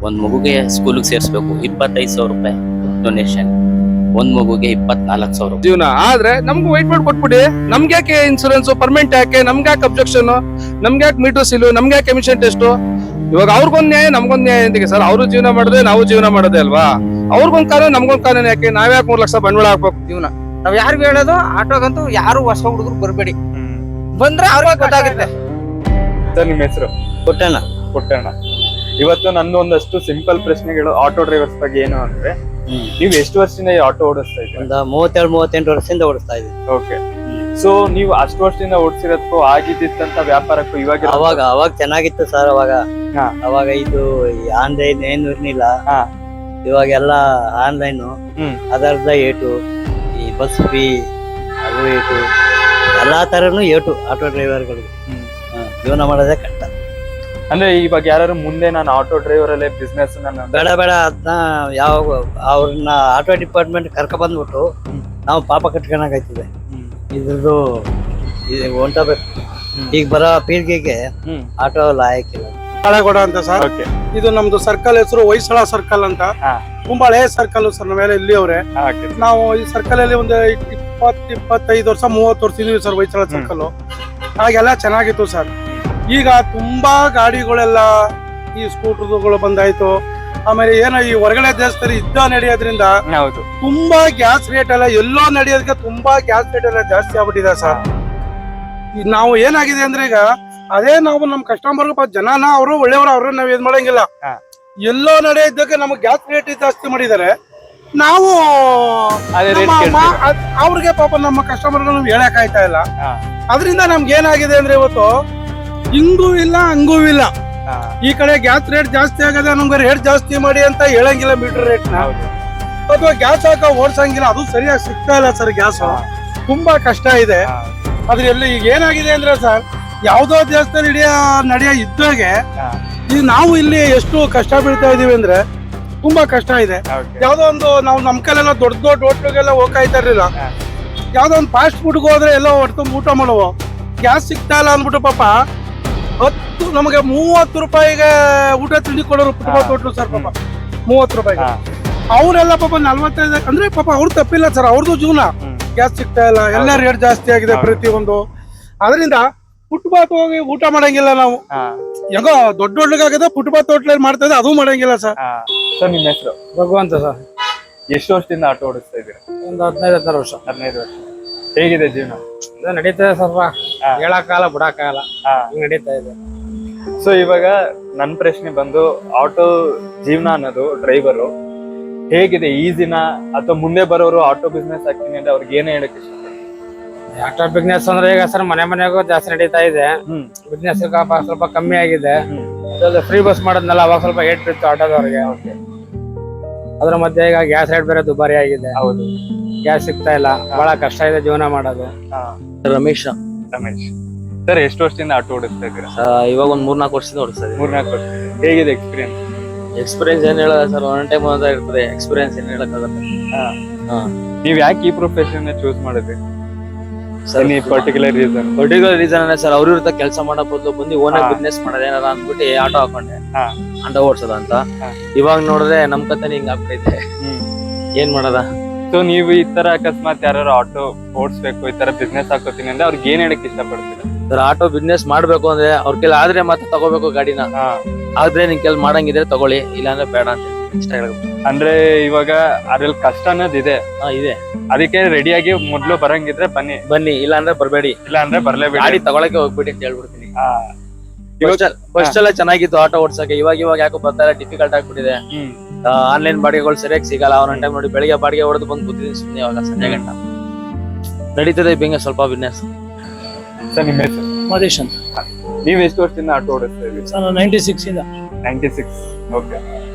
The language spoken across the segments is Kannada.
ಒಂದ್ ಮಗುಗೆ ಸ್ಕೂಲ್ಗೆ ಸೇರಿಸ್ಬೇಕು 25,000 ರೂಪಾಯಿ ಡೊನೇಷನ್, ಒಂದ್ ಮಗುಗೆ 24,000 ಜೀವನ ಆದ್ರೆ ನಮ್ಗೆ ವೈಟ್ ಮಾಡಿ ಕೊಟ್ಬಿಡಿ. ನಮ್ಗೆ ಯಾಕೆ ಇನ್ಸೂರೆನ್ಸ್ ಪರ್ಮನೆಂಟ್ ಯಾಕೆ, ನಮ್ಗೆ ಯಾಕೆ ಅಬ್ಜೆಕ್ಷನ್, ನಮ್ಗೆ ಯಾಕೆ ಮೀಟರ್ ಸೀಲು, ನಮ್ಗೆ ಯಾಕೆ ಎಮಿಷನ್ ಟೆಸ್ಟ್? ಇವಾಗ ಅವ್ರಿಗೊಂದ್ ನ್ಯಾಯ ನಮ್ಗೊಂದ್ ನ್ಯಾಯ ಎಂದಿಗೆ ಸರ್? ಅವರು ಜೀವನ ಮಾಡಿದ್ರೆ ನಾವು ಜೀವನ ಮಾಡೋದೇ ಅಲ್ವಾ? ಅವ್ರಿಗೊಂದ್ ಕಾನೂನು ನಮ್ಗೊಂದ್ ಕಾನೂನು ಯಾಕೆ? ನಾವ್ಯಾಕೆ 3 ಲಕ್ಷ ಬಂಡವಾಳ ಹಾಕ್ಬೇಕು? ಜೀವನ ನಾವ್ ಯಾರಿಗೂ ಹೇಳೋದು, ಆಟೋಗಂತೂ ಯಾರು ಹೊಸ ಹುಡುಗರು ಬರ್ಬೇಡಿ, ಬಂದ್ರೆ ಅವ್ರಿಗೆ ಗೊತ್ತಾಗುತ್ತೆ. ಸರ್ ನಿಮ್ಮ ಹೆಸರು? ಕೊಟ್ಟಣ ಪುಟ್ಟಣ್ಣ. ಇವತ್ತು ನಂದು ಒಂದಷ್ಟು ಸಿಂಪಲ್ ಪ್ರಶ್ನೆಗಳು ಆಟೋ ಡ್ರೈವರ್ಸ್ ಬಗ್ಗೆ ಏನು ಅಂದ್ರೆ, ನೀವು ಎಷ್ಟು ವರ್ಷದಿಂದ ಈ ಆಟೋ ಓಡಿಸ್ತಾ ಇದ್ದೀರಾ? ಒಂದು 37-38 ವರ್ಷದಿಂದ ಓಡಿಸ್ತಾ ಇದ್ದೀವಿ. ಓಕೆ. ಸೊ ನೀವು ಅಷ್ಟು ವರ್ಷದಿಂದ ಓಡಿಸಿರೋದಕ್ಕೂ ಆಗಿದ್ದಂತ ವ್ಯಾಪಾರಕ್ಕೂ ಅವಾಗ ಚೆನ್ನಾಗಿತ್ತು ಸರ್. ಅವಾಗ ಇದು ಆನ್ಲೈನ್ ಏನು ಇರ್ಲಿಲ್ಲ. ಇವಾಗೆಲ್ಲ ಆನ್ಲೈನ್, ಅದರ್ಧ ಏಟು, ಈ ಬಸ್ ಫೀ ಅದು ಏಟು, ಎಲ್ಲಾ ತರನು ಏಟು ಆಟೋ ಡ್ರೈವರ್ಗಳು. ಜೀವನ ಮಾಡೋದೇ ಕಷ್ಟ. ಅಂದ್ರೆ ಇವಾಗ ಯಾರು ಮುಂದೆ ನಾನು ಆಟೋ ಡ್ರೈವರ್ ಅಲ್ಲೇ ಬಿಸ್ನೆಸ್ ಬೇಡ ಅದನ್ನ ಯಾವ ಅವ್ರನ್ನ ಆಟೋ ಡಿಪಾರ್ಟ್ಮೆಂಟ್ ಕರ್ಕ ಬಂದ್ಬಿಟ್ಟು ನಾವು ಪಾಪ ಕಟ್ಕೊಳಕಾಯ್ತಿದೆ. ಇದ್ರದ್ದು ಹೊಂಟಬೇಕು. ಈಗ ಬರೋ ಪೀಳಿಗೆಗೆ ಆಟೋ ಲಾಯಕ್ಕಿಲ್ಲ. ಹಳೆಗೌಡ ಅಂತ ಸರ್. ಇದು ನಮ್ದು ಸರ್ಕಲ್ ಹೆಸರು ಹೊಯ್ಸಳ ಸರ್ಕಲ್ ಅಂತ. ತುಂಬಾ ಹಳೆ ಸರ್ಕಲ್ ಸರ್. ನಾವೆಲ್ಲ ಇಲ್ಲಿ ಅವ್ರೆ. ನಾವು ಈ ಸರ್ಕಲ್ ಅಲ್ಲಿ ಒಂದು 20-25 ವರ್ಷ 30 ವರ್ಷ ಇದೀವಿ ಸರ್ ಹೊಯ್ಸಳ ಸರ್ಕಲ್. ಹಾಗೆಲ್ಲ ಚೆನ್ನಾಗಿತ್ತು ಸರ್. ಈಗ ತುಂಬಾ ಗಾಡಿಗಳೆಲ್ಲ ಈ ಸ್ಕೂಟರ್ಗಳು ಬಂದಾಯ್ತು. ಆಮೇಲೆ ಏನೋ ಈ ಹೊರಗಡೆ ದೇಶದಲ್ಲಿ ಯುದ್ಧ ನಡೆಯೋದ್ರಿಂದ ತುಂಬಾ ಗ್ಯಾಸ್ ರೇಟ್ ಎಲ್ಲ ಎಲ್ಲೋ ನಡೆಯೋದಕ್ಕೆ ತುಂಬಾ ಗ್ಯಾಸ್ ರೇಟ್ ಎಲ್ಲ ಜಾಸ್ತಿ ಆಗ್ಬಿಟ್ಟಿದೆ ಸರ್. ನಾವು ಏನಾಗಿದೆ ಅಂದ್ರೆ ಈಗ ಅದೇ ನಾವು ನಮ್ ಕಸ್ಟಮರ್ ಜನನ ಅವರು ಒಳ್ಳೆಯವರು, ಅವ್ರನ್ನ ನಾವ್ ಏನ್ ಮಾಡಂಗಿಲ್ಲ. ಎಲ್ಲೋ ನಡೆಯೋದಕ್ಕೆ ನಮ್ಗೆ ಗ್ಯಾಸ್ ರೇಟ್ ಜಾಸ್ತಿ ಮಾಡಿದ್ದಾರೆ. ನಾವು ಅವ್ರಿಗೆ ಪಾಪ ನಮ್ಮ ಕಸ್ಟಮರ್ಗಳು ಹೇಳಕ್ ಆಯ್ತಾ ಇಲ್ಲ. ಅದರಿಂದ ನಮ್ಗೆ ಏನಾಗಿದೆ ಅಂದ್ರೆ ಇವತ್ತು ಹಿಂಗೂ ಇಲ್ಲ ಹಂಗೂ ಇಲ್ಲ. ಈ ಕಡೆ ಗ್ಯಾಸ್ ರೇಟ್ ಜಾಸ್ತಿ ಆಗದೆ, ನಮ್ಗೆ ರೇಟ್ ಜಾಸ್ತಿ ಮಾಡಿ ಅಂತ ಹೇಳಂಗಿಲ್ಲ ಮೀಟರ್ ರೇಟ್ ನ. ಅಥವಾ ಗ್ಯಾಸ್ ಹಾಕ ಓಡ್ಸಂಗಿಲ್ಲ, ಅದು ಸರಿಯಾಗಿ ಸಿಗ್ತಾ ಇಲ್ಲ ಸರ್. ಗ್ಯಾಸ್ ತುಂಬಾ ಕಷ್ಟ ಇದೆ. ಅದ್ರಲ್ಲಿ ಈಗ ಏನಾಗಿದೆ ಅಂದ್ರೆ ಸರ್, ಯಾವ್ದೋ ದೇಶದಲ್ಲಿ ನಡೆಯೋ ಯುದ್ಧಗೆ ಈಗ ನಾವು ಇಲ್ಲಿ ಎಷ್ಟು ಕಷ್ಟ ಬೀಳ್ತಾ ಇದೀವಿ ಅಂದ್ರೆ ತುಂಬಾ ಕಷ್ಟ ಇದೆ. ಯಾವ್ದೋ ಒಂದು ನಾವು ನಮ್ ಕೈಲೆಲ್ಲ ದೊಡ್ಡ ದೊಡ್ಡ ಹೋಟ್ಲಿಗೆಲ್ಲ ಹೋಗ್ತಾ ಇರ್ಲಿಲ್ಲ. ಯಾವ್ದೋ ಒಂದು ಫಾಸ್ಟ್ ಫುಡ್ಗೆ ಹೋದ್ರೆ ಎಲ್ಲ ಹೊಟ್ಟು ಊಟ ಮಾಡುವ, ಗ್ಯಾಸ್ ಸಿಗ್ತಾ ಇಲ್ಲ ಅಂದ್ಬಿಟ್ಟು ಪಾಪ ನಮಗೆ 30 ರೂಪಾಯಿಗೆ ಊಟ ತಿಂಡಿ ಕೊಡೋರು ಫುಟ್ಪಾತ್ ಹೋಟ್ಲು ಸರ್. ಪಾಪ 30 ರೂಪಾಯಿಗೆ ಅವರೆಲ್ಲ ಪಾಪ 45 ಅಂದ್ರೆ ಪಾಪ ಅವ್ರು ತಪ್ಪಿಲ್ಲ ಸರ್. ಅವ್ರದ್ದು ಜೀವನ ಗ್ಯಾಸ್ ಸಿಗ್ತಾ ಇಲ್ಲ, ಎಲ್ಲ ರೇಟ್ ಜಾಸ್ತಿ ಆಗಿದೆ ಪ್ರತಿಯೊಂದು. ಅದರಿಂದ ಫುಟ್ಪಾತ್ ಹೋಗಿ ಊಟ ಮಾಡಂಗಿಲ್ಲ ನಾವು. ಹೆಂಗೋ ದೊಡ್ಡಗಾಗದ ಫುಟ್ಪಾತ್ ಹೋಟ್ಲಲ್ಲಿ ಮಾಡ್ತಾ ಇದ್ದೆ, ಅದು ಮಾಡಂಗಿಲ್ಲ ಸರ್. ಸರ್ ನಿಮ್ಮ ಹೆಸರು? ಭಗವಂತ ಸರ್. ಎಷ್ಟು ವರ್ಷದಿಂದ ಆಟೋ ಓಡಿಸ್ತಾ ಇದ್ದೀರಾ? ಒಂದು 15-16 ವರ್ಷ. 15 ವರ್ಷ. ಹೇಗಿದೆ ಜೀವನ? ನಡೀತದೆ ಸ್ವಲ್ಪ, ಹೇಳಕ್ಕಾಗಲ್ಲ ಬಿಡಕ್ಕಾಗಲ್ಲ, ನಡೀತಾ ಇದೆ. ಸೊ ಇವಾಗ ನನ್ನ ಪ್ರಶ್ನೆ ಬಂದು, ಆಟೋ ಜೀವನ ಅನ್ನೋದು ಡ್ರೈವರು ಹೇಗಿದೆ? ಈಸಿನ ಅಥವಾ ಮುಂದೆ ಬರೋರು ಆಟೋ ಬಿಸ್ನೆಸ್ ಆಗ್ತೀನಿ ಅಂದ್ರೆ ಅವ್ರಿಗೆ ಏನೇ ಹೇಳಕ್ ಇಷ್ಟ? ಆಟೋ ಬಿಸ್ನೆಸ್ ಅಂದ್ರೆ ಈಗ ಸರ್ ಮನೆಗೂ ಜಾಸ್ತಿ ನಡೀತಾ ಇದೆ. ಬಿಸ್ನೆಸ್ ಸ್ವಲ್ಪ ಕಮ್ಮಿ ಆಗಿದೆ. ಫ್ರೀ ಬಸ್ ಮಾಡೋದ್ನಲ್ಲ, ಅವಾಗ ಸ್ವಲ್ಪ ಏಟ್ ಬಿತ್ತು ಆಟೋದವ್ರಿಗೆ. ಅದ್ರ ಮಧ್ಯೆ ಈಗ ಗ್ಯಾಸ್ ರೇಟ್ ಬೇರೆ ದುಬಾರಿ ಆಗಿದೆ. ಹೌದು, ಗ್ಯಾಸ್ ಸಿಗ್ತಾ ಇಲ್ಲ, ಬಹಳ ಕಷ್ಟ ಇದೆ ಜೀವನ ಮಾಡೋದು. ರಮೇಶ್ ಸರ್ ಎಷ್ಟು ವರ್ಷದಿಂದ ಆಟೋ ಓಡಿಸ್ತಾ ಇದ್ದೀರಾ? ಇವಾಗ ಒಂದ್ 3-4 ವರ್ಷದಿಂದ ಓಡಿಸ್ತಾ ಇದ್ದೀವಿ. 3-4 ವರ್ಷ. ಹೇಗಿದೆ ಎಕ್ಸ್ಪೀರಿಯನ್ಸ್? ಎಕ್ಸ್ಪೀರಿಯನ್ಸ್ ಏನ್ ಹೇಳೋದು ಸರ್, ಒಂದ್ ಟೈಮ್ ಒಂದ ಇರ್ತದೆ. ಎಕ್ಸ್ಪೀರಿಯನ್ಸ್ ಏನ್ ಹೇಳಕ್ಕಾಗತ್ತೆ. ನೀವ್ ಯಾಕೆ ಈ ಪ್ರೊಫೆಷನ್ ಚೂಸ್ ಮಾಡಿದ್ರಿ? ಪರ್ಟಿಕ್ಯುಲರ್ ರೀಸನ್ ಅಂದ್ರೆ ಸರ್, ಅವ್ರ ಕೆಲಸ ಮಾಡೋ ಬದಲು ಬಂದು ಓನಾಗಿ ಬಿಸ್ನೆಸ್ ಮಾಡೋದು ಏನಾರ ಅಂದ್ಬಿಟ್ಟು ಆಟೋ ಹಾಕೊಂಡೆ ಆಟೋ ಓಡ್ಸೋದ ಅಂತ. ಇವಾಗ ನೋಡಿದ್ರೆ ನಮ್ ಕತೆ ಹಿಂಗ್ ಆಗ್ಬಿಟ್ಟೈತೆ. ಏನ್ ಮಾಡೋದ? ಸೊ ನೀವು ಈ ತರ ಅಕಸ್ಮಾತ್ ಯಾರು ಆಟೋ ಓಡಿಸ್ಬೇಕು, ಈ ತರ ಬಿಸ್ನೆಸ್ ಹಾಕೋತೀನಿ ಅಂದ್ರೆ ಅವ್ರಿಗೆ ಏನ್ ಹೇಳಕ್ ಇಷ್ಟಪಡ್ತೀರಾ? ಸರ್, ಆಟೋ ಬಿಸ್ನೆಸ್ ಮಾಡ್ಬೇಕು ಅಂದ್ರೆ ಅವ್ರ ಕೆಲ ಆದ್ರೆ ಮತ್ತೆ ತಗೋಬೇಕು ಗಾಡಿನ. ಆದ್ರೆ ನಿನ್ ಕೆಲ್ ಮಾಡಂಗಿದ್ರೆ ತಗೊಳ್ಳಿ, ಇಲ್ಲಾಂದ್ರೆ ಬೇಡ ಅಂತ ಇಷ್ಟ ಹೇಳ್ಬೇಕು. ಅಂದ್ರೆ ಇವಾಗ ಅದ್ರಲ್ಲಿ ಕಷ್ಟ ಅನ್ನೋದು ಇದೆ. ಇದೆ, ಅದಕ್ಕೆ ರೆಡಿಯಾಗಿ ಮೊದ್ಲು ಬರಂಗಿದ್ರೆ ಬನ್ನಿ, ಇಲ್ಲ ಅಂದ್ರೆ ಬರ್ಬೇಡಿ, ಇಲ್ಲ ಅಂದ್ರೆ ಬರ್ಲೇಬೇಡಿ. ಗಾಡಿ ತಗೊಳಕ್ಕೆ ಹೋಗ್ಬಿಡಿ ಅಂತ ಹೇಳ್ಬಿಡ್ತೀನಿ. ಫಸ್ಟ್ ಎಲ್ಲ ಚೆನ್ನಾಗಿತ್ತು ಆಟೋ ಓಡ್ಸಕ್ಕೆ. ಇವಾಗ ಯಾಕೋ ಬರ್ತಾರೆ, ಡಿಫಿಕಲ್ಟ್ ಆಗ್ಬಿಟ್ಟಿದೆ. ಆನ್ಲೈನ್ ಬಾಡಿಗೆಗಳು ಸರಿಯಾಗಿ ಸಿಗಲ್ಲ. ಒಂದೊಂದ್ ಟೈಮ್ ನೋಡಿ ಬೆಳಿಗ್ಗೆ ಬಾಡಿಗೆ ಹೊಡೆದು ಬಂದು ಕೂತಿದ್ದೀನಿ ಸುಮ್ಮನೆ. ಇವಾಗ ಸಂಜೆ ಗಂಟ ನಡೀತದೆ ಬಿಂಗ ಸ್ವಲ್ಪ ಬಿಸ್ನೆಸ್. ಸರ್ ನಿಮ್ಮ ಹೆಸರು? ಮದೇಶ್ ಅಂತ. ನೀವ್ ಎಷ್ಟು ವರ್ಷದಿಂದ ಆಟೋ ಓಡಿಸ್ತಾ ಇದ್ದೀರಿ? ಸರ್ 96 ಇಂದ. 96. ಓಕೆ.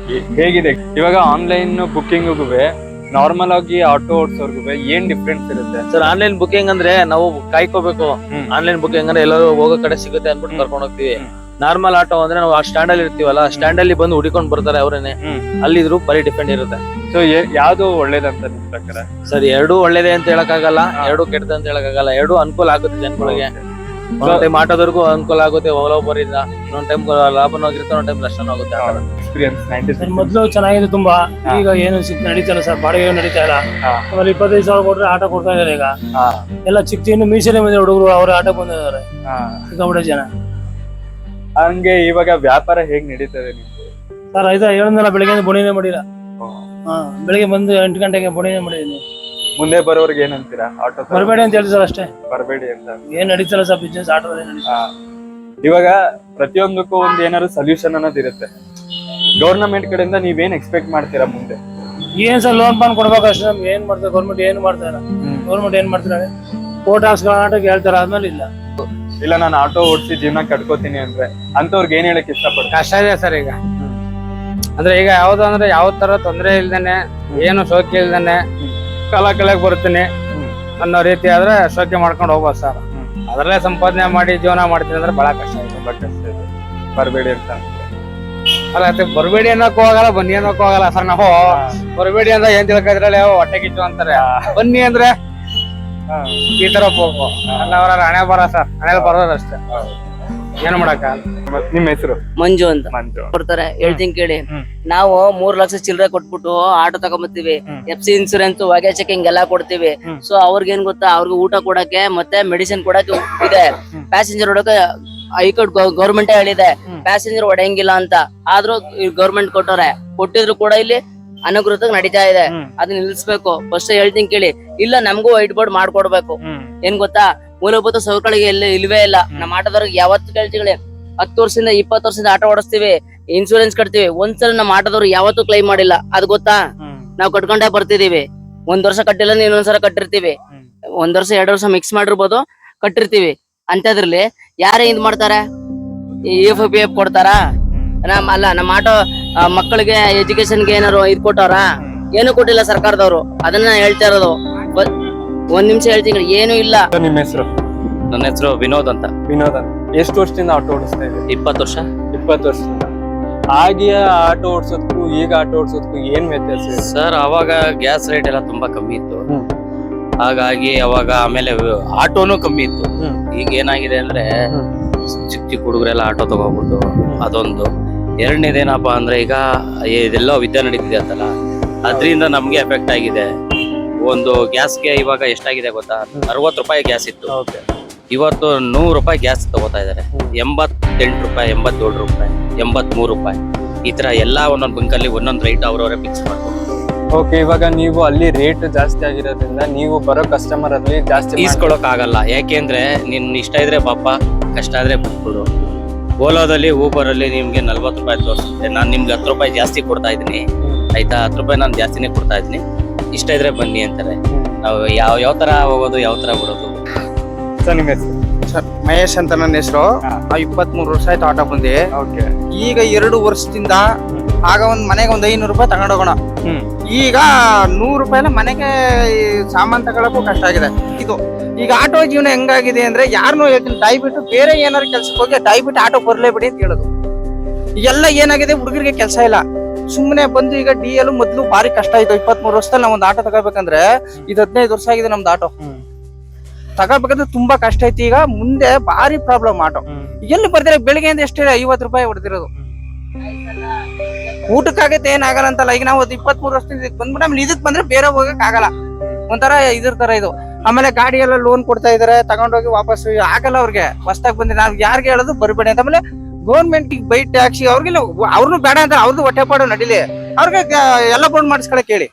ಹೇಗಿದೆ ಇವಾಗ ಆನ್ಲೈನ್ ಬುಕ್ಕಿಂಗ್ ನಾರ್ಮಲ್ ಆಗಿ ಆಟೋ ಓಡಿಸೋರ್ಗು ಏನ್ ಡಿಫ್ರೆನ್ಸ್ ಇರುತ್ತೆ? ಸರ್, ಆನ್ಲೈನ್ ಬುಕಿಂಗ್ ಅಂದ್ರೆ ನಾವು ಕಾಯ್ಕೋಬೇಕು. ಆನ್ಲೈನ್ ಬುಕಿಂಗ್ ಅಂದ್ರೆ ಎಲ್ಲರೂ ಹೋಗೋ ಕಡೆ ಸಿಗುತ್ತೆ ಅನ್ಬಿಟ್ಟು ಕರ್ಕೊಂಡು ಹೋಗ್ತೀವಿ. ನಾರ್ಮಲ್ ಆಟೋ ಅಂದ್ರೆ ನಾವು ಆ ಸ್ಟ್ಯಾಂಡ್ ಅಲ್ಲಿ ಇರ್ತೀವಲ್ಲ, ಸ್ಟ್ಯಾಂಡ್ ಅಲ್ಲಿ ಬಂದು ಹುಡಿಕೊಂಡು ಬರ್ತಾರೆ ಅವರೇನೆ. ಅಲ್ಲಿ ಇದ್ರು ಬರೀ ಡಿಪೆಂಡ್ ಇರುತ್ತೆ. ಸೊ ಯಾವ್ದು ಒಳ್ಳೇದಂತ ನಿಮ್ ಪ್ರಕಾರ? ಸರ್, ಎರಡೂ ಒಳ್ಳೇದೇ ಅಂತ ಹೇಳಕ್ಕಾಗಲ್ಲ, ಎರಡೂ ಕೆಟ್ಟದ ಅಂತ ಹೇಳಕ್ಕಾಗಲ್ಲ. ಎರಡೂ ಅನುಕೂಲ ಆಗುತ್ತೆ ಜನಗಳಿಗೆ. ಒಂದೊಂದ್ ಟೈಮ್ ಆಟೋದವ್ರಿಗೂ ಅನುಕೂಲ ಆಗುತ್ತೆ, ಒಬ್ಬರಿಂದ ಇನ್ನೊಂದ್ ಟೈಮ್ ಲಾಭನೂ ಆಗಿರುತ್ತೆ, ಒಂದ್ ಟೈಮ್ ನಷ್ಟನೂ ಆಗುತ್ತೆ. ಎಕ್ಸ್ಪೀರಿಯನ್ಸ್ 96 ಮೊದ್ಲು ಚೆನ್ನಾಗಿದೆ ತುಂಬಾ, ಈಗ ಏನು ನಡೀತಲ್ಲ ಸರ್, ಬಾಡಿಗೆ ನಡೀತಾ ಇಲ್ಲ. ಆಮೇಲೆ 25,000 ಕೊಟ್ರೆ ಆಟೋ ಕೊಡ್ತಾ ಇದಾರೆ ಈಗ. ಎಲ್ಲ ಚಿಕ್ಕ ಇನ್ನು ಮೀಸಲೆ ಬಂದ ಹುಡುಗರು ಅವ್ರ ಆಟೋ ಬಂದಿದ್ದಾರೆ ಸಿಕ್ಕಾಪಟ್ಟೆ ಜನ. ಹಂಗೆ ಇವಾಗ ವ್ಯಾಪಾರ ಹೇಗ್ ನಡೀತದೆ ನಿಮ್ದು? ಸರ್ ಆಯ್ತಾ ಹೇಳಿದ್ನಲ್ಲ, ಬೆಳಿಗ್ಗೆ ಬುಣಿನೇ ಮಾಡಿಲ್ಲ. ಬೆಳಿಗ್ಗೆ ಬಂದು 8 ಗಂಟೆಗೆ ಬುಣಿನೇ ಮಾಡಿದೀನಿ. ಮುಂದೆ ಬರೋರ್ಗೆ ಏನಂತೀರಾ? ಆಟೋ ಬರಬೇಡಿ ಅಂತ ಹೇಳಿ ಸರ್ ಅಷ್ಟೇ, ಬರಬೇಡಿ ಅಂತ. ಏನ್ ನಡೀತಲ್ಲ ಸರ್ ಬಿಸ್ನೆಸ್ ಆಟೋದಲ್ಲಿ ನಡೀತಾ. ಇವಾಗ ಪ್ರತಿಯೊಂದಕ್ಕೂ ಒಂದ್ ಏನಾದ್ರು ಸೊಲ್ಯೂಷನ್ ಅನ್ನೋದು ಇರುತ್ತೆ. ಗೌರ್ಮೆಂಟ್ ಕಡೆಯಿಂದ ನೀವೇನ್ ಎಕ್ಸ್ಪೆಕ್ಟ್ ಮಾಡ್ತೀರಾ ಮುಂದೆ? ಏನ್ ಸರ್ ಲೋನ್ ಪಾನ್ ಕೊಡ್ಬೇಕು ಅಷ್ಟೇ. ನಮ್ಗೆ ಏನ್ ಮಾಡ್ತಾರೆ ಗೌರ್ಮೆಂಟ್, ಏನು ಮಾಡ್ತಾ ಇಲ್ಲ. ಗೌರ್ಮೆಂಟ್ ಏನ್ ಮಾಡ್ತಾರೆ, ಕೋರ್ಟ್ ಆಟಕ್ಕೆ ಹೇಳ್ತಾರೆ, ಆದ್ಮೇಲೆ ಇಲ್ಲ. ಇಲ್ಲ ನಾನು ಆಟೋ ಓಡಿಸಿ ಜೀವನ ಕಟ್ಕೋತೀನಿ ಅಂದ್ರೆ ಅಂತವ್ರಿಗೆ ಏನ್ ಹೇಳಕ್ ಇಷ್ಟಪಡ್ತಾರೆ? ಕಷ್ಟ ಇದೆ ಸರ್ ಈಗ. ಅಂದ್ರೆ ಈಗ ಯಾವ್ದು ಅಂದ್ರೆ ಯಾವ ತರ ತೊಂದರೆ ಇಲ್ದೇನೆ, ಏನು ಶೋಕಿ ಇಲ್ದೇನೆ ಕಳಕ್ ಬರ್ತೀನಿ ಅನ್ನೋ ರೀತಿ ಆದ್ರೆ ಶೋಕಿ ಮಾಡ್ಕೊಂಡು ಹೋಗ್ಬೋದು ಸರ್. ಅದ್ರಲ್ಲೇ ಸಂಪಾದನೆ ಮಾಡಿ ಜೀವನ ಮಾಡ್ತೀನಿ ಅಂದ್ರೆ ಬಹಳ ಕಷ್ಟ ಇದೆ. ಬರಬೇಡಿ ಅಂತ ಅಲ್ಲ ಬರಬೇಡಿ ಅನ್ನೋಕ್ ಹೋಗಲ್ಲ, ಬನ್ನಿ ಅನ್ನೋಕ್ ಹೋಗಲ್ಲ ಸರ್. ನಾವು ಬರಬೇಡಿ ಅಂತ ಏನ್ ತಿಳ್ಕೊದ್ರಲ್ಲಿ ಹೊಟ್ಟೆ ಕಿಚ್ಚು ಅಂತಾರೆ, ಬನ್ನಿ ಅಂದ್ರೆ ಈ ತರ ಹೋಗು ಅವ್ರ ಹಣೆ ಬರ ಸರ್, ಹಣೆ ಬರೋದಷ್ಟೇ, ಏನು ಮಾಡಕ್ಕಾಗಲ್ಲ. ನಿಮ್ಮ ಹೆಸರು? ಮಂಜು ಅಂತ ಮಂಜು. ಕೊಡ್ತಾರೆ, ಹೇಳ್ತೀನಿ ಕೇಳಿ. ನಾವು 3 ಲಕ್ಷ ಚಿಲ್ಲರೆ ಕೊಟ್ಬಿಟ್ಟು auto ತಗೊಂಬತ್ತೀವಿ, FC insurance, Wage checking ಎಲ್ಲಾ ಕೊಡ್ತೀವಿ. ಸೊ ಅವ್ರಿಗೇನ್ ಗೊತ್ತಾ, ಅವ್ರಿಗೆ ಊಟ ಕೊಡಕ್ಕೆ ಮತ್ತೆ ಮೆಡಿಸಿನ್ ಕೊಡಕ್ಕೆ ಇದೆ. ಪ್ಯಾಸೆಂಜರ್ ಹೊಡಕ್ಕೆ ಹೈಕೋರ್ಟ್ ಗೌರ್ಮೆಂಟ್ ಹೇಳಿದೆ ಪ್ಯಾಸೆಂಜರ್ ಹೊಡೆಯಂಗಿಲ್ಲ ಅಂತ. ಆದ್ರೂ ಗೌರ್ಮೆಂಟ್ ಕೊಟ್ಟಿದ್ರು ಕೂಡ ಇಲ್ಲಿ ಅನಗೃತ ನಡೀತಾ ಇದೆ. ಅದನ್ನ ನಿಲ್ಸ್ಬೇಕು. ಫಸ್ಟ್ ಹೇಳ್ತೀನಿ ಕೇಳಿ, ಇಲ್ಲ ನಮಗೂ ವೈಟ್ ಬೋರ್ಡ್ ಮಾಡ್ಕೊಡ್ಬೇಕು. ಏನ್ ಗೊತ್ತಾ, ಮೂಲಭೂತ ಸೌಕರ್ಯಗಳಿಗೆ ಇಲ್ವೇ ಇಲ್ಲ. ನಮ್ಮ ಆಟೋದವ್ರಿಗೆ ಯಾವತ್ತು ಕೇಳ್ತೀವಿ, 10 ವರ್ಷದಿಂದ 20 ವರ್ಷದಿಂದ ಆಟೋ ಓಡಿಸ್ತೀವಿ, ಇನ್ಸೂರೆನ್ಸ್ ಕಟ್ತೀವಿ, ಒಂದ್ಸಲ ನಮ್ಮ ಆಟೋದವ್ರು ಯಾವತ್ತೂ ಕ್ಲೈಮ್ ಮಾಡಿಲ್ಲ. ಅದ್ ಗೊತ್ತಾ, ನಾವ್ ಕಟ್ಕೊಂಡೇ ಬರ್ತಿದೀವಿ. 1 ವರ್ಷ ಕಟ್ಟಿಲ್ಲ, ಇನ್ನೊಂದ್ಸಲ ಕಟ್ಟಿರ್ತೀವಿ. 1 ವರ್ಷ 2 ವರ್ಷ ಮಿಕ್ಸ್ ಮಾಡಿರ್ಬೋದು, ಕಟ್ಟಿರ್ತೀವಿ. ಅಂತದ್ರಲ್ಲಿ ಯಾರೇ ಇದ್ ಮಾಡ್ತಾರೆ, EFPF ಕೊಡ್ತಾರ? ನಮ್ಮ ಆಟೋ ಮಕ್ಕಳಿಗೆ ಎಜುಕೇಶನ್ಗೆ ಏನಾರು ಇದ್ ಕೊಟ್ಟವ್ರ? ಏನು ಕೊಟ್ಟಿಲ್ಲ ಸರ್ಕಾರದವ್ರು. ಅದನ್ನ ಹೇಳ್ತಾ ಇರೋದು. 1 ನಿಮಿಷ ಹೇಳ್ತೀನಿ, ಏನು ಇಲ್ಲ. ನಿಮ್ಮ ಹೆಸರು? ನನ್ನ ಹೆಸರು ವಿನೋದ್ ಅಂತ. ವಿನೋದ್ ಅಂತ. ಎಷ್ಟು ವರ್ಷದಿಂದ ಆಟೋ ಓಡಿಸ್ತಾ ಇದ್ದೀರಿ? 20 ವರ್ಷ. 20 ವರ್ಷದಿಂದ. ಹಾಗೆ ಆಟೋ ಓಡಿಸೋದಕ್ಕೂ ಈಗ ಆಟೋ ಓಡಿಸೋದಕ್ಕೂ ಏನ್ ವ್ಯತ್ಯಾಸ ಇದೆ? ಸರ್ ಅವಾಗ ಗ್ಯಾಸ್ ರೇಟ್ ಎಲ್ಲ ತುಂಬಾ ಕಮ್ಮಿ ಇತ್ತು, ಹಾಗಾಗಿ ಅವಾಗ ಆಮೇಲೆ ಆಟೋನು ಕಮ್ಮಿ ಇತ್ತು. ಈಗ ಏನಾಗಿದೆ ಅಂದ್ರೆ ಚಿಕ್ಕ ಹುಡುಗರೆಲ್ಲ ಆಟೋ ತಗೋಬಿಟ್ಟು ಅದೊಂದು. ಎರಡನೇದೇನಪ್ಪ ಅಂದ್ರೆ ಈಗ ಇದೆಲ್ಲ ವಿದ್ಯೆ ನಡೀತಿದೆ ಅಂತಲ್ಲ, ಅದ್ರಿಂದ ನಮ್ಗೆ ಎಫೆಕ್ಟ್ ಆಗಿದೆ. ಒಂದು ಗ್ಯಾಸ್ಗೆ ಇವಾಗ ಎಷ್ಟಾಗಿದೆ ಗೊತ್ತಾ, 60 ರೂಪಾಯಿ ಗ್ಯಾಸ್ ಇತ್ತು, ಇವತ್ತು 100 ರೂಪಾಯಿ ಗ್ಯಾಸ್ ತಗೋತಾ ಇದಾರೆ. 88 ರೂಪಾಯಿ, 87 ರೂಪಾಯಿ, 83 ರೂಪಾಯಿ, ಈ ತರ ಎಲ್ಲಾ ಒಂದೊಂದು ಬಂಕಲ್ಲಿ ಒಂದೊಂದು ರೈಟ್ ಅವ್ರವರೇ ಫಿಕ್ಸ್ ಮಾಡ್ತಾರೆ. ಓಕೆ, ಇವಾಗ ನೀವು ಅಲ್ಲಿ ರೇಟ್ ಜಾಸ್ತಿ ಆಗಿರೋದ್ರಿಂದ ನೀವು ಬರೋ ಕಸ್ಟಮರ್ ಅಲ್ಲಿ ಜಾಸ್ತಿ ಈಸ್ಕೊಳಕ್ ಆಗಲ್ಲ. ಯಾಕೆಂದ್ರೆ ನಿನ್ ಇಷ್ಟ ಇದ್ರೆ ಪಾಪ, ಕಷ್ಟ ಆದ್ರೆ ಬಿಟ್ಬಿಡು. ಓಲಾದಲ್ಲಿ ಊಬರ್ ಅಲ್ಲಿ ನಿಮ್ಗೆ 40 ರೂಪಾಯಿ ತೋರಿಸುತ್ತೆ, ನಾನ್ ನಿಮ್ಗೆ 10 ರೂಪಾಯಿ ಜಾಸ್ತಿ ಕೊಡ್ತಾ ಇದೀನಿ ಆಯ್ತಾ, 10 ರೂಪಾಯಿ ನಾನು ಜಾಸ್ತಿನೇ ಕೊಡ್ತಾ ಇದೀನಿ, ಇಷ್ಟ ಇದ್ರೆ ಬನ್ನಿ ಅಂತಾರೆ. ನಾವು ಯಾವ ತರ ಹೋಗೋದು, ಯಾವ ತರ ಬಿಡೋದು. ಸರ್ ನಿಮ್ಮ ಹೆಸರು? ಸರ್ ಮಹೇಶ್ ಅಂತ ನನ್ನ ಹೆಸರು. ನಾವು 23 ವರ್ಷ ಆಯ್ತು ಆಟೋ ಬಂದಿ. ಈಗ 2 ವರ್ಷದಿಂದ ಆಗ ಮನೆಗೆ 500 ರೂಪಾಯಿ ತಗೊಂಡೋಗೋಣ, ಈಗ 100 ರೂಪಾಯಿನ ಮನೆಗೆ ಸಾಮಾನ್ ತಗೊಳಕ್ಕೂ ಕಷ್ಟ ಆಗಿದೆ. ಇದು ಈಗ ಆಟೋ ಜೀವನ ಹೆಂಗಾಗಿದೆ ಅಂದ್ರೆ, ಯಾರನ್ನೂ ಹೇಳ್ತೀನಿ ದಯವಿಟ್ಟು ಬೇರೆ ಏನಾರು ಕೆಲ್ಸಕ್ಕೆ ಹೋಗಿ ದಯವಿಟ್ಟು ಆಟೋ ಬರ್ಲೇಬಿಡಿ ಅಂತ ಹೇಳೋದು. ಎಲ್ಲ ಏನಾಗಿದೆ, ಹುಡುಗರಿಗೆ ಕೆಲಸ ಇಲ್ಲ, ಸುಮ್ಮನೆ ಬಂದು ಈಗ DL ಮೊದ್ಲು ಭಾರಿ ಕಷ್ಟ ಆಯ್ತು. 23 ವರ್ಷದಲ್ಲಿ ನಾವ್ ಒಂದು ಆಟೋ ತಗೋಬೇಕಂದ್ರೆ, ಇದು 15 ವರ್ಷ ಆಗಿದೆ ನಮ್ದು ಆಟೋ ತಗೋಬೇಕಂದ್ರೆ ತುಂಬಾ ಕಷ್ಟ ಐತಿ. ಈಗ ಮುಂದೆ ಭಾರಿ ಪ್ರಾಬ್ಲಮ್ ಆಟೋ. ಎಲ್ಲಿ ಬರ್ತಾರೆ, ಬೆಳಿಗ್ಗೆಯಿಂದ ಎಷ್ಟೇ 50 ರೂಪಾಯಿ ಹೊಡೆದಿರೋದು. ಊಟಕ್ಕಾಗತ್ತೆ ಏನಾಗಲ್ಲ ಅಂತಲ್ಲ. ಈಗ ನಾವು 23 ವರ್ಷದಿಂದ ಬಂದ್ಬಿಟ್ಟು ಆಮೇಲೆ ಇದಕ್ ಬಂದ್ರೆ ಬೇರೆ ಹೋಗಕ್ ಆಗಲ್ಲ, ಒಂಥರ ಇದ್ರ ತರ ಇದು. ಆಮೇಲೆ ಗಾಡಿ ಎಲ್ಲ ಲೋನ್ ಕೊಡ್ತಾ ಇದಾರೆ, ತಗೊಂಡೋಗಿ ವಾಪಸ್ ಆಗಲ್ಲ ಅವ್ರಿಗೆ. ಹೊಸ್ದಾಗ್ ಬಂದ್ರೆ ನಾವ್ ಯಾರಿಗೆ ಹೇಳೋದು ಬರಬೇಡಿ ಅಂತ. ಆಮೇಲೆ ಗೌರ್ಮೆಂಟ್ ಬೈ ಟ್ಯಾಕ್ಸಿ ಅವ್ರಿಗೆಲ್ಲ, ಅವ್ರನ್ನು ಬೇಡ ಅಂತ, ಅವ್ರದ್ದು ಹೊಟ್ಟೆ ಪಾಡು ನಡಿಲಿ, ಅವ್ರಿಗೆ ಎಲ್ಲ ಬೋರ್ಡ್ ಮಾಡಿಸ್ಕೊಳಕ್ ಹೇಳಿ.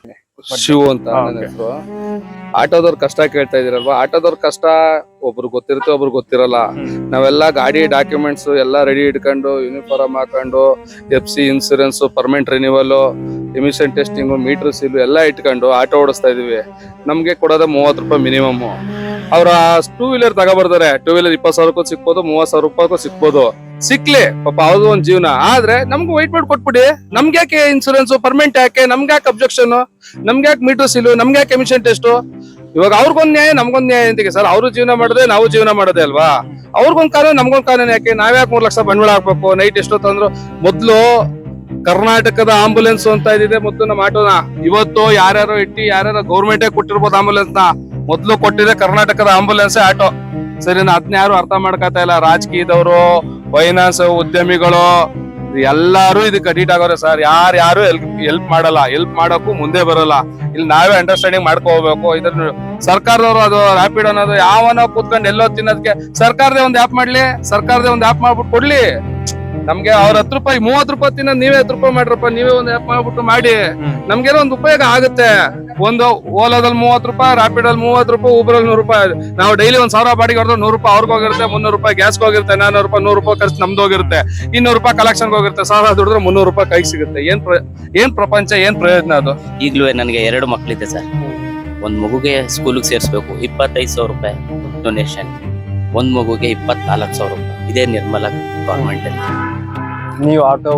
ಶಿವು ಅಂತ ನನ್ನ ಹೆಸರು. ಆಟೋದವ್ರ ಕಷ್ಟ ಕೇಳ್ತಾ ಇದೀರಲ್ವಾ, ಆಟೋದವ್ರ ಕಷ್ಟ ಒಬ್ರು ಗೊತ್ತಿರುತ್ತೆ, ಒಬ್ರು ಗೊತ್ತಿರಲ್ಲ. ನಾವೆಲ್ಲ ಗಾಡಿ ಡಾಕ್ಯುಮೆಂಟ್ಸ್ ಎಲ್ಲ ರೆಡಿ ಇಟ್ಕೊಂಡು, ಯೂನಿಫಾರ್ಮ್ ಹಾಕೊಂಡು, FC insurance, permanent renewal, emission testing, meter seal ಎಲ್ಲ ಇಟ್ಕೊಂಡು ಆಟೋ ಓಡಿಸ್ತಾ ಇದೀವಿ. ನಮ್ಗೆ ಕೊಡೋದ 30 ರೂಪಾಯಿ ಮಿನಿಮಮ್. ಅವ್ರ 2 ವೀಲರ್ ತಗೋಬರ್ತಾರೆ, 2 ವೀಲರ್ 20,000ಕ್ಕೂ ಸಿಕ್ಬೋದು, 30,000 ರೂಪಾಯಿಗೂ ಸಿಕ್ಬೋದು. ಸಿಕ್ಲಿ ಪಾಪ, ಅವ್ರದ್ದು ಒಂದ್ ಜೀವನ. ಆದ್ರೆ ನಮ್ಗೆ ವೈಟ್ ಬೋರ್ಡ್ ಕೊಟ್ಬಿಡಿ, ನಮ್ಗೆ ಯಾಕೆ ಇನ್ಸೂರೆನ್ಸ್ ಪರ್ಮನೆಂಟ್, ಯಾಕೆ ನಮ್ಗೆ ಯಾಕೆ ಅಬ್ಜೆಕ್ಷನ್, ನಮ್ಗೆ ಯಾಕೆ ಮೀಟರ್ ಸೀಲು, ನಮ್ಗೆ ಯಾಕೆ ಎಮಿಷನ್ ಟೆಸ್ಟ್? ಇವಾಗ ಅವ್ರಿಗೊಂದ್ ನ್ಯಾಯ, ನಮ್ಗೊಂದ್ ನ್ಯಾಯ ಅಂತಿಗೆ ಸರ್. ಅವ್ರು ಜೀವನ ಮಾಡದೆ, ನಾವು ಜೀವನ ಮಾಡೋದೇ ಅಲ್ವಾ? ಅವ್ರಿಗೊಂದ್ ಕಾನೂನು, ನಮ್ಗೊಂದ್ ಕಾನೂನು ಯಾಕೆ? ನಾವ್ಯಾಕೆ 3 ಲಕ್ಷ ಬಂಡವಾಳ ಹಾಕ್ಬೇಕು? ನೈಟ್ ಎಷ್ಟೊತ್ತಂದ್ರು ಮೊದ್ಲು ಕರ್ನಾಟಕದ ಆಂಬುಲೆನ್ಸ್ ಅಂತ ಇದಿದೆ ಮೊದ್ಲು ನಮ್ಮ ಆಟೋನ. ಇವತ್ತು ಯಾರ್ಯಾರು ಇಟ್ಟಿ, ಯಾರ್ಯಾರು ಗೌರ್ಮೆಂಟೇ ಕೊಟ್ಟಿರ್ಬೋದು ಆಂಬುಲೆನ್ಸ್ ನ. ಮೊದ್ಲು ಕೊಟ್ಟಿದೆ ಕರ್ನಾಟಕದ ಆಂಬುಲೆನ್ಸ್ ಆಟೋ. ಸರಿ ಅದನ್ನ ಯಾರು ಅರ್ಥ ಮಾಡ್ಕೊತಾ ಇಲ್ಲ. ರಾಜಕೀಯದವರು, ಫೈನಾನ್ಸ್ ಉದ್ಯಮಿಗಳು ಎಲ್ಲಾರು ಇದಕ್ಕೆ ಅಡಿಟ್ ಆಗೋರೆ ಸರ್. ಯಾರು ಹೆಲ್ಪ್ ಮಾಡಲ್ಲ, ಹೆಲ್ಪ್ ಮಾಡೋಕ್ಕೂ ಮುಂದೆ ಬರಲ್ಲ. ಇಲ್ಲಿ ನಾವೇ ಅಂಡರ್ಸ್ಟ್ಯಾಂಡಿಂಗ್ ಮಾಡ್ಕೋಬೇಕು. ಇದ್ರ ಸರ್ಕಾರದವರು ಅದು ರ್ಯಾಪಿಡ್ ಅನ್ನೋದು ಯಾವನ ಕೂತ್ಕೊಂಡು ಎಲ್ಲೋ ತಿನ್ನೋದಕ್ಕೆ ಸರ್ಕಾರದೇ ಒಂದು ಆ್ಯಪ್ ಮಾಡ್ಲಿ, ಸರ್ಕಾರದೇ ಒಂದು ಆ್ಯಪ್ ಮಾಡ್ಬಿಟ್ಟು ಕೊಡ್ಲಿ. ನಮ್ಗೆ ಅವ್ರ 10 ರೂಪಾಯಿ 30 ರೂಪಾಯಿ ತಿನ್ನೋದು ನೀವೇ 10 ರೂಪಾಯಿ ಮಾಡ್ರಪ್ಪ, ನೀವೇ ಒಂದು ಆ್ಯಪ್ ಮಾಡ್ಬಿಟ್ಟು ಮಾಡಿ. ನಮ್ಗೇನೋ ಒಂದು ಉಪಯೋಗ ಆಗುತ್ತೆ. ಒಂದು ಓಲಾದಲ್ಲಿ 30 ರೂಪಾಯಿ, ರ್ಯಾಪಿಡ್ ಅಲ್ಲಿ 30 ರೂಪಾಯಿ, ಊಬರ್ ಅಲ್ಲಿ 100 ರೂಪಾಯಿ. ನಾವು ಡೈಲಿ 1000 ಬಾಡಿಗೆ ಹೊಡೆದ್ರೆ 100 ರೂಪಾಯಿ ಅವ್ರಿಗೆ ಹೋಗಿರುತ್ತೆ, 300 ರೂಪಾಯಿ ಗ್ಯಾಸ್ಗೆ ಹೋಗಿರುತ್ತೆ, 400 ರೂಪಾಯಿ 100 ರೂಪಾಯಿ ಖರ್ಚು ನಮ್ದು ಹೋಗಿರುತ್ತೆ, 200 ರೂಪಾಯಿ ಕಲೆಕ್ಷನ್ಗೆ ಹೋಗಿರುತ್ತೆ. 1000 ದುಡಿದ್ರೆ 300 ರೂಪಾಯಿ ಕೈಗೆ ಸಿಗುತ್ತೆ. ಏನ್ ಪ್ರಪಂಚ, ಏನ್ ಪ್ರಯೋಜನ ಅದು? ಈಗ್ಲೂ ನನಗೆ 2 ಮಕ್ಳಿದೆ ಸರ್. ಒಂದ್ ಮಗುಗೆ ಸ್ಕೂಲಿಗೆ ಸೇರಿಸ್ಬೇಕು, 25,000 ರೂಪಾಯಿ ಡೊನೇಷನ್. ಒಂದ್ ಮಗುಗೆ 24,000 ರೂಪಾಯಿ. ಇದೇ ನಿರ್ಮಲ ಗವರ್ಮೆಂಟ್ ಅಲ್ಲಿ. ನೀವು ಆಟೋ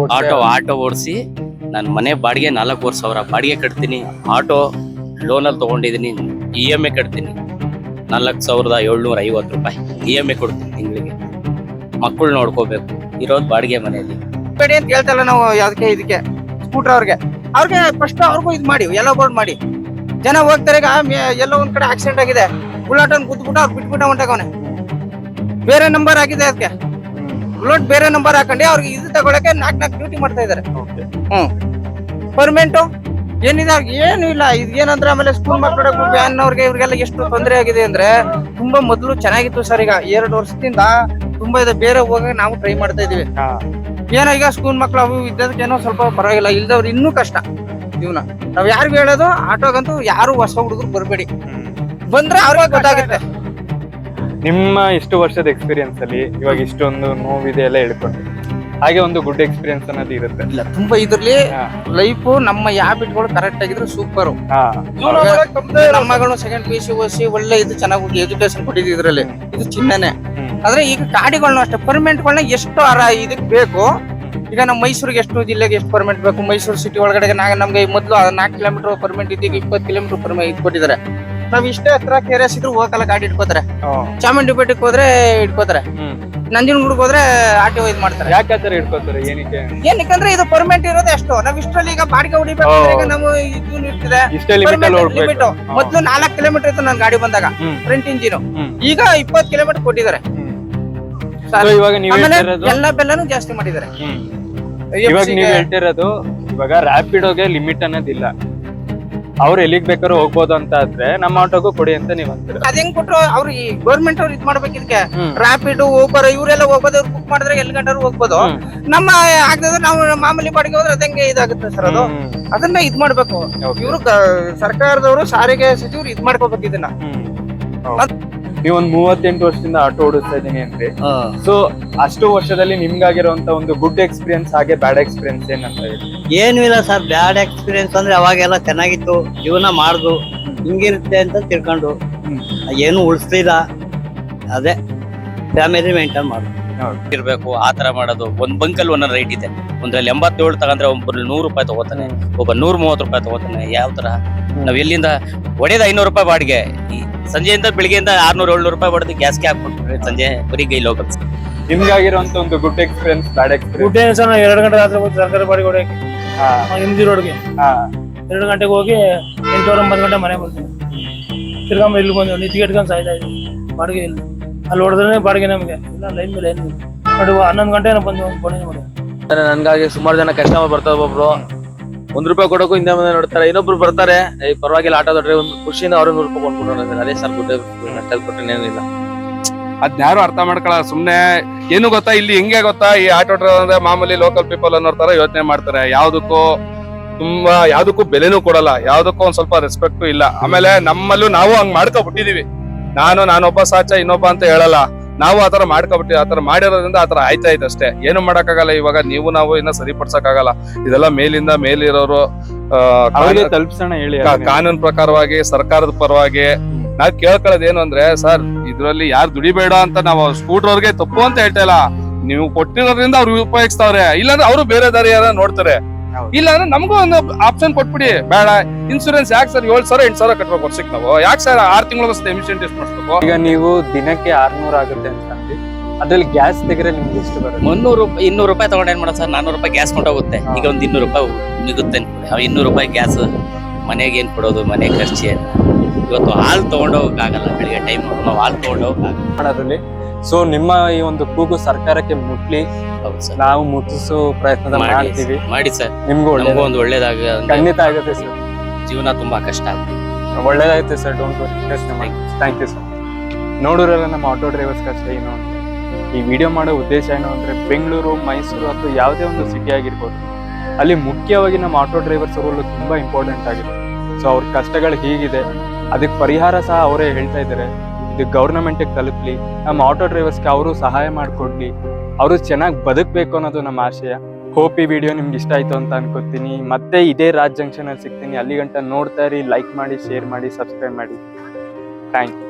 ಆಟೋ ಓಡಿಸಿ ನಾನು ಮನೆ ಬಾಡಿಗೆ 4,000 ಬಾಡಿಗೆ ಕಟ್ತೀನಿ. ಆಟೋ ಲೋನಲ್ಲಿ ತಗೊಂಡಿದ್ದೀನಿ, EMI ಕಟ್ತೀನಿ. 4,750 ರೂಪಾಯಿ EMI ಕೊಡ್ತೀನಿ ತಿಂಗಳಿಗೆ. ಮಕ್ಕಳು ನೋಡ್ಕೋಬೇಕು, ಇರೋದು ಬಾಡಿಗೆ ಮನೆಯಲ್ಲಿ. ಬೇಡಿ ಅಂತ ಹೇಳ್ತಲ್ಲ ನಾವು ಯಾವ್ದಕ್ಕೆ ಇದಕ್ಕೆ ಸ್ಕೂಟರ್ ಅವ್ರಿಗೆ ಫಸ್ಟ್ ಅವ್ರಿಗೂ ಇದು ಮಾಡಿ, ಎಲ್ಲ ಬೋರ್ಡ್ ಮಾಡಿ. ಜನ ಹೋಗ್ತಾರೆ. ಈಗ ಎಲ್ಲೋ ಒಂದ್ ಕಡೆ ಆಕ್ಸಿಡೆಂಟ್ ಆಗಿದೆ, ಬುಲೆಟ್ ಕೂತ್ಬಿಟ್ಟು ಅವ್ರು ಬಿಟ್ಬಿಟ್ಟ ಹೊಂಟಾಗವನೆ. ಬೇರೆ ನಂಬರ್ ಆಗಿದೆ ಅದಕ್ಕೆ, ಬುಲೆಟ್ ಬೇರೆ ನಂಬರ್ ಹಾಕೊಂಡೆ ಅವ್ರಿಗೆ ಇದು ತಗೊಳಕ್ಕೆ 4 ಡ್ಯೂಟಿ ಮಾಡ್ತಾ ಇದಾರೆ. ಪರ್ಮನೆಂಟ್ ಏನಿದೆ ಏನು ಇಲ್ಲ. ಇದು ಏನಂದ್ರೆ ಆಮೇಲೆ ಸ್ಕೂಲ್ ಮಕ್ಕಳು, ವ್ಯಾನ್ ಅವ್ರಿಗೆ ಇವ್ರಿಗೆಲ್ಲ ಎಷ್ಟು ತೊಂದರೆ ಆಗಿದೆ ಅಂದ್ರೆ, ತುಂಬಾ ಮೊದಲು ಚೆನ್ನಾಗಿತ್ತು ಸರ್. ಈಗ 2 ವರ್ಷದಿಂದ ತುಂಬಾ ಇದೆ. ಬೇರೆ ಹೋಗಿ ನಾವು ಟ್ರೈ ಮಾಡ್ತಾ ಇದೀವಿ. ಏನೋ ಈಗ ಸ್ಕೂಲ್ ಮಕ್ಳು ಅವು ಇದ್ದದಕ್ಕೇನೋ ಸ್ವಲ್ಪ ಪರವಾಗಿಲ್ಲ, ಇಲ್ದವ್ರು ಇನ್ನೂ ಕಷ್ಟ ಜೀವನ. ನಾವ್ ಯಾರಿಗೂ ಹೇಳೋದು, ಆಟೋಗಂತೂ ಯಾರು ಹೊಸ ಹುಡುಗರು ಬರ್ಬೇಡಿ, ಬಂದ್ರೆ ಅವ್ರಿಗೆ ಗೊತ್ತಾಗುತ್ತೆ. ನಿಮ್ಮ ಇಷ್ಟು ವರ್ಷದ ಎಕ್ಸ್ಪೀರಿಯನ್ಸ್ ಅಲ್ಲಿ ಇವಾಗ ಇಷ್ಟೊಂದು ನೋವಿದೆ ಎಲ್ಲ ಹೇಳ್ಕೊಂಡು, ಹಾಗೆ ಒಂದು ಗುಡ್ ಎಕ್ಸ್ಪೀರಿಯನ್ಸ್ ಅನ್ನೋದು ಇರುತ್ತೆ. ಇಲ್ಲ, ತುಂಬಾ ಇದ್ರಲ್ಲಿ ಲೈಫ್ ನಮ್ಮ ಹ್ಯಾಬಿಟ್ಗಳು ಕರೆಕ್ಟ್ ಆಗಿದ್ರೆ ಸೂಪರ್. ನಮ್ಮ ಮಗಳು 2nd PUC ಓದಿಸಿ ಒಳ್ಳೆ ಇದು ಚೆನ್ನಾಗಿ ಎಜುಕೇಶನ್ ಕೊಟ್ಟಿದ್ವಿ ಇದ್ರಲ್ಲಿ. ಇದು ಚಿನ್ನನೆ. ಆದ್ರೆ ಈಗ ಗಾಡಿಗಳನ್ನ ಅಷ್ಟೇ ಪರ್ಮನೆಂಟ್ಗಳನ್ನ ಎಷ್ಟು ಇದಕ್ ಬೇಕು. ಈಗ ನಮ್ಮ ಮೈಸೂರಿಗೆ ಎಷ್ಟು, ಜಿಲ್ಲೆಗೆ ಎಷ್ಟು ಪರ್ಮನೆಂಟ್ ಬೇಕು. ಮೈಸೂರು ಸಿಟಿ ಒಳಗಡೆ ನಮ್ಗೆ ಮೊದಲು 4 ಕಿಲೋಮೀಟರ್ ಪರ್ಮನೆಂಟ್ ಇದ್ದೀಗ 20 ಕಿಲೋಮೀಟರ್ ಪರ್ಮನೆಂಟ್ ಕೊಟ್ಟಿದ್ದಾರೆ. ನಾವ್ ಇಷ್ಟೇ ಹತ್ರ KRS ಇದ್ರು ಹೋಗಲ್ಲ, ಗಾಡಿ ಇಟ್ಕೋತಾರೆ. ಚಾಮುಂಡಿ ಬೆಟ್ಟಕ್ಕೆ ಹೋದ್ರೆ ಇಟ್ಕೋತಾರೆ, ನಂಜನಗೂಡಿಗೆ ಹೋದ್ರೆ RTO ಇದು ಮಾಡ್ತಾರೆ. ಯಾಕೆ ಆತರ ಇಟ್ಕೋತಾರೆ? ಏನಕ್ಕಂದ್ರೆ ಇದು ಪರ್ಮನೆಂಟ್ ಇರೋದೇ ಅಷ್ಟು. ನಾವ್ ಇಷ್ಟರಲ್ಲಿ ಈಗ ಬಾಡಿಗೆ ಹೊಡಿಬೇಕು, ನಾವು ಇದು ಇರ್ತಿದೆ ಲಿಮಿಟ್. ಮೊದ್ಲು 4 ಕಿಲೋಮೀಟರ್ ಇತ್ತು ನನ್ ಗಾಡಿ ಬಂದಾಗ, ಫ್ರಂಟ್ ಇಂಜಿನ್. ಈಗ 20 ಕಿಲೋಮೀಟರ್ ಕೊಟ್ಟಿದ್ದಾರೆ. ಎಲ್ಲ ಬೆಲ್ಲನು ಜಾಸ್ತಿ ಮಾಡಿದ್ದಾರೆ. ಇವಾಗ ನೀವ್ ಹೇಳ್ತಿರೋದು, ಇವಾಗ ರ್ಯಾಪಿಡೋಗೆ ಲಿಮಿಟ್ ಅನ್ನೋದಿಲ್ಲ, ಅವ್ರು ಎಲ್ಲಿಗ್ ಬೇಕಾದ್ರೂ ಹೋಗ್ಬೋದು ಅಂತ ಆದ್ರೆ ನಮ್ಮ ಆಟೋಗೂ ಕೊಡಿ ಅಂತ ನೀವ್ ಅಂತೀರ. ಅದ್ ಹೆಂಗ್ ಕೊಟ್ರು ಅವ್ರು? ಈ ಗೌರ್ಮೆಂಟ್ ಅವ್ರು ಇದ್ ಮಾಡ್ಬೇಕು ಇದಕ್ಕೆ. ರ್ಯಾಪಿಡ್, ಊಬರ್ ಇವರೆಲ್ಲ ಹೋಗ್ಬೋದು, ಅವ್ರು ಬುಕ್ ಮಾಡಿದ್ರೆ ಎಲ್ಲಿ ಗಂಟರು ಹೋಗ್ಬೋದು. ನಮ್ಮ ಆಗದ್ರೆ ನಾವು ಮಾಮೂಲಿ ಬಾಡಿಗೆ ಹೋದ್ರೆ ಅದಂಗೆ ಇದಾಗುತ್ತೆ ಸರ್. ಅದು ಅದನ್ನ ಇದ್ ಮಾಡ್ಬೇಕು ಇವ್ರು, ಸರ್ಕಾರದವರು, ಸಾರಿಗೆ ಸಚಿವರು ಇದ್ ಮಾಡ್ಕೋಬೇಕು ಇದನ್ನ. ನೀವ್ ಒಂದ್ 38 ವರ್ಷದಿಂದ ಆಟೋ ಓಡಿಸ್ತಾ ಇದೀನಿ ಅಂದ್ರೆ, ಸೊ ಅಷ್ಟು ವರ್ಷದಲ್ಲಿ ನಿಮ್ಗಾಗಿರುವಂತ ಒಂದು ಗುಡ್ ಎಕ್ಸ್ಪೀರಿಯನ್ಸ್ ಹಾಗೆ ಬ್ಯಾಡ್ ಎಕ್ಸ್ಪೀರಿಯನ್ಸ್ ಏನಂತ ಹೇಳಿ? ಏನು ಇಲ್ಲ ಸರ್. ಬ್ಯಾಡ್ ಎಕ್ಸ್ಪೀರಿಯನ್ಸ್ ಅಂದ್ರೆ ಅವಾಗೆಲ್ಲ ಚೆನ್ನಾಗಿತ್ತು, ಜೀವನ ಮಾಡ್ದು ಹಿಂಗಿರುತ್ತೆ ಅಂತ ತಿಳ್ಕೊಂಡು ಏನು ಉಳಿಸ್ಲಿಲ್ಲ. ಅದೇ ಫ್ಯಾಮಿಲಿ ಮೇಂಟೈನ್ ಮಾಡೋದು ಇರ್ಬೇಕು. ಆತರ ಮಾಡೋದು. ಒಂದ್ ಬಂಕಲ್ ಒಂದೊಂದು ರೈಟ್ ಇದೆ. ಒಂದ್ರಲ್ಲಿ 87 ತಗೊಂಡ್ರೆ ಒಬ್ಬರು 100 ರೂಪಾಯಿ ತಗೋತಾನೆ, ಒಬ್ಬ 130 ರೂಪಾಯಿ ತಗೋತಾನೆ. ಯಾವ ತರ ನಾವ್ ಎಲ್ಲಿಂದ ಹೊಡೆದ 500 ರೂಪಾಯಿ ಬಾಡಿಗೆ, ಸಂಜೆಯಿಂದ ಬೆಳಿಗ್ಗೆಯಿಂದ 600-700 ರೂಪಾಯಿ ಹೊಡೆದು ಗ್ಯಾಸ್ಗೆ ಹಾಕ್ಬಿಟ್ರೆ ಸಂಜೆ ಬರೀ ಗೈಲ್ ಹೋಗುತ್ತೆ. ನಿಮ್ಗಾಗಿರುವಂತ ಒಂದು good experience, bad experience? Good sir, 2 ಗಂಟೆ ರಾತ್ರಿ ಹೋಗಿ ಸರ್ಕಾರಿ ಬಾಡಿಗೆ ಹೊಡೆಯಕ್ಕೆ MG ರೋಡ್ಗೆ 2 ಗಂಟೆಗೆ ಹೋಗಿ 8-9 ಗಂಟೆ ಮನೆ ಬರ್ತೀನಿ. ತಿರ್ಗಾ ಇಲ್ಲಿ ಬಂದು ನಿಂತಿಗೆ ಇಟ್ಕೊಂಡು ಸಾಯ್ತಾ ಇದ್ದೀವಿ. ಬಾಡಿಗೆ ಇಲ್ಲ, ಅಲ್ಲಿ ಹೊಡೆದ್ರೆ ಬಾಡಿಗೆ ನಮಗೆ ಇಲ್ಲ. ಲೈನ್ ಮೇಲೆ ಏನು ನೋಡಿ 11 ಗಂಟೆ ಬಂದು ಕೊನೆ ಮಾಡಿ. ನನ್ಗಾಗಿ ಸುಮಾರು ಜನ ಕಸ್ಟಮರ್ ಬರ್ತಾರೆ. ಒಬ್ಬೊಬ್ರು 1 ರೂಪಾಯಿ ಕೊಡೋಕು ಹಿಂದೆ ಮುಂದೆ ನೋಡ್ತಾರೆ. ಇನ್ನೊಬ್ರು ಬರ್ತಾರೆ, ಪರವಾಗಿಲ್ಲ ಆಟೋದ ಡ್ರೈವರ್ ಒಂದು ಖುಷಿಯಿಂದ ಅವ್ರು 100 ರೂಪಾಯಿ ಕೊಟ್ಬಿಟ್ಟು ಅದೇ ಸರ್ ದುಡ್ಡು ಅಷ್ಟಾಗಿ ಕೊಟ್ಟರೆ ಏನಿಲ್ಲ. ಅದ್ಯಾರು ಅರ್ಥ ಮಾಡ್ಕೊಳ್ಳ. ಸುಮ್ನೆ ಏನು ಗೊತ್ತಾ, ಇಲ್ಲಿ ಹೆಂಗೆ ಗೊತ್ತಾ, ಈ ಆಟೋ ಡ್ರೈವರ್ ಅಂದ್ರೆ ಮಾಮೂಲಿ ಲೋಕಲ್ ಪೀಪಲ್ ಅನ್ನೋ ತರ ಯೋಚನೆ ಮಾಡ್ತಾರೆ. ಯಾವ್ದಕ್ಕೂ ಬೆಲೆನೂ ಕೊಡಲ್ಲ, ಯಾವ್ದಕ್ಕೂ ಒಂದ್ ಸ್ವಲ್ಪ ರೆಸ್ಪೆಕ್ಟ್ ಇಲ್ಲ. ಆಮೇಲೆ ನಮ್ಮಲ್ಲೂ ನಾವು ಹಂಗ್ ಮಾಡ್ಕೊಬಿಟ್ಟಿದೀವಿ. ನಾನೊಬ್ಬ ಸಾಚ ಇನ್ನೊಬ್ಬ ಅಂತ ಹೇಳಲ್ಲ, ನಾವು ಆತರ ಮಾಡ್ಕೊಬಿಟ್ಟಿವಿ. ಆತರ ಮಾಡಿರೋದ್ರಿಂದ ಆತರ ಆಯ್ತಾ ಇದೆ ಅಷ್ಟೇ. ಏನು ಮಾಡಕ್ಕಾಗಲ್ಲ. ಇವಾಗ ನಾವು ಇನ್ನ ಸರಿಪಡ್ಸಕ್ಕಾಗಲ್ಲ. ಇದೆಲ್ಲ ಮೇಲಿಂದ ಮೇಲಿರೋರು ತಲುಪಿಸೋಣ ಹೇಳಿ. ಕಾನೂನು ಪ್ರಕಾರವಾಗಿ ಸರ್ಕಾರದ ಪರವಾಗಿ ನಾವ್ ಕೇಳ್ಕೊಳ್ಳೋದು ಏನು ಅಂದ್ರೆ, ಸರ್ ಇದ್ರಲ್ಲಿ ಯಾರು ದುಡಿಬೇಡ ಅಂತ ನಾವು ಸ್ಕೂಟರ್ ಅವ್ರಿಗೆ ತಪ್ಪು ಅಂತ ಹೇಳ್ತಾ ಇಲ್ಲ. ನೀವು ಕೊಟ್ಟಿರೋದ್ರಿಂದ ಅವ್ರು ಉಪಯೋಗಿಸ್ತಾವ್ರೆ, ಇಲ್ಲಾಂದ್ರೆ ಅವರು ಬೇರೆ ದಾರಿ ಯಾರ ನೋಡ್ತಾರೆ. ಇಲ್ಲಾಂದ್ರೆ ನಮಗೂ ಒಂದು ಆಪ್ಷನ್ ಕೊಟ್ಬಿಡಿ. ಬೇಡ ಇನ್ಸೂರೆನ್ಸ್ ಯಾಕೆ ಸರ್ 7,000-8,000 ಕಟ್ಬೇಕು ವರ್ಷಕ್ಕೆ? ನಾವು ಯಾಕೆ ಸರ್ 6 ತಿಂಗಳಿಗೆ ಎಮಿಷನ್ ಟೆಸ್ಟ್ ಮಾಡಿಸ್ಬೇಕು? ಈಗ ನೀವು ದಿನಕ್ಕೆ 600 ಆಗುತ್ತೆ ಅಂತ ಅಂದ್ರಿ, ಅದ್ರಲ್ಲಿ ಗ್ಯಾಸ್ ತೆಗೆದ್ರೆ ನಿಮ್ಗೆ ಎಷ್ಟು ಬರುತ್ತೆ? 200 ರೂಪಾಯಿ ತಗೊಂಡು ಏನ್ ಮಾಡೋದು ಸರ್? 400 ರೂಪಾಯಿ ಗ್ಯಾಸ್ ಕೊಂಡೋಗುತ್ತೆ. ಈಗ ಒಂದು 200 ರೂಪಾಯಿ ಮಿಗುತ್ತೆ. 200 ರೂಪಾಯಿ ಗ್ಯಾಸ್ ಮನೆಗೆ ಏನ್ ಕೊಡೋದು? ಮನೆ ಖರ್ಚು ಇವತ್ತು ಹಾಲು ತಗೊಂಡೋಗಕ್ಕಾಗಲ್ಲ, ಬೆಳಿಗ್ಗೆ ಟೈಮ್ ನಾವು ಹಾಲು ತಗೊಂಡೋಗಕ್ಕಾಗಲ್ಲ. ಮಾಡೋದ್ರಲ್ಲಿ ಸೊ ನಿಮ್ಮ ಈ ಒಂದು ಕೂಗು ಸರ್ಕಾರಕ್ಕೆ ಮುಟ್ಲಿ, ಹೌದು ಸರ್, ನಾವು ಮುಟ್ಟಿಸೋ ಪ್ರಯತ್ನ ಮಾಡ್ತೀವಿ. ಮಾಡಿ ಸರ್, ನಿಮ್ಗೂ ನಮಗೂ ಒಂದು ಒಳ್ಳೇದಾಗ ಖಂಡಿತ ಆಗುತ್ತೆ ಸರ್, ಜೀವನ ತುಂಬಾ ಕಷ್ಟ ಆಗುತ್ತೆ. ಒಳ್ಳೇದಾಯ್ತು ಸರ್. ಡೋಂಟ್ ವರಿ, ಯೋಚನೆ ಮಾಡಿ. Thank you sir. ನೋಡಿರಲ್ಲ ನಮ್ಮ ಆಟೋ ಡ್ರೈವರ್ಸ್ ಕಷ್ಟ ಏನು ಅಂತ. ಈ ವಿಡಿಯೋ ಮಾಡೋ ಉದ್ದೇಶ ಏನು ಅಂದ್ರೆ, ಬೆಂಗಳೂರು, ಮೈಸೂರು ಅಥವಾ ಯಾವುದೇ ಒಂದು ಸಿಟಿ ಆಗಿರ್ಬೋದು, ಅಲ್ಲಿ ಮುಖ್ಯವಾಗಿ ನಮ್ಮ ಆಟೋ ಡ್ರೈವರ್ಸ್ ರೋಲ್ ತುಂಬಾ ಇಂಪಾರ್ಟೆಂಟ್ ಆಗಿದೆ. ಸೊ ಅವ್ರ ಕಷ್ಟಗಳು ಹೀಗಿದೆ, ಅದಕ್ಕೆ ಪರಿಹಾರ ಸಹ ಅವರೇ ಹೇಳ್ತಾ ಇದ್ದಾರೆ. ಇದು ಗೌರ್ಮೆಂಟಿಗೆ ತಲುಪಲಿ, ನಮ್ಮ ಆಟೋ ಡ್ರೈವರ್ಸ್ಗೆ ಅವರು ಸಹಾಯ ಮಾಡಿಕೊಡ್ಲಿ, ಅವರು ಚೆನ್ನಾಗಿ ಬದುಕಬೇಕು ಅನ್ನೋದು ನಮ್ಮ ಆಶಯ. ಹೋಪ್ ಈ ವಿಡಿಯೋ ನಿಮ್ಗೆ ಇಷ್ಟ ಆಯ್ತು ಅಂತ ಅನ್ಕೋತೀನಿ. ಮತ್ತೆ ಇದೇ ರಾಜ್ ಜಂಕ್ಷನ್ ಅಲ್ಲಿ ಸಿಗ್ತೀನಿ. ಅಲ್ಲಿ ಗಂಟ ನೋಡ್ತಾ ಇರಿ, ಲೈಕ್ ಮಾಡಿ, ಶೇರ್ ಮಾಡಿ, ಸಬ್ಸ್ಕ್ರೈಬ್ ಮಾಡಿ. Thank you.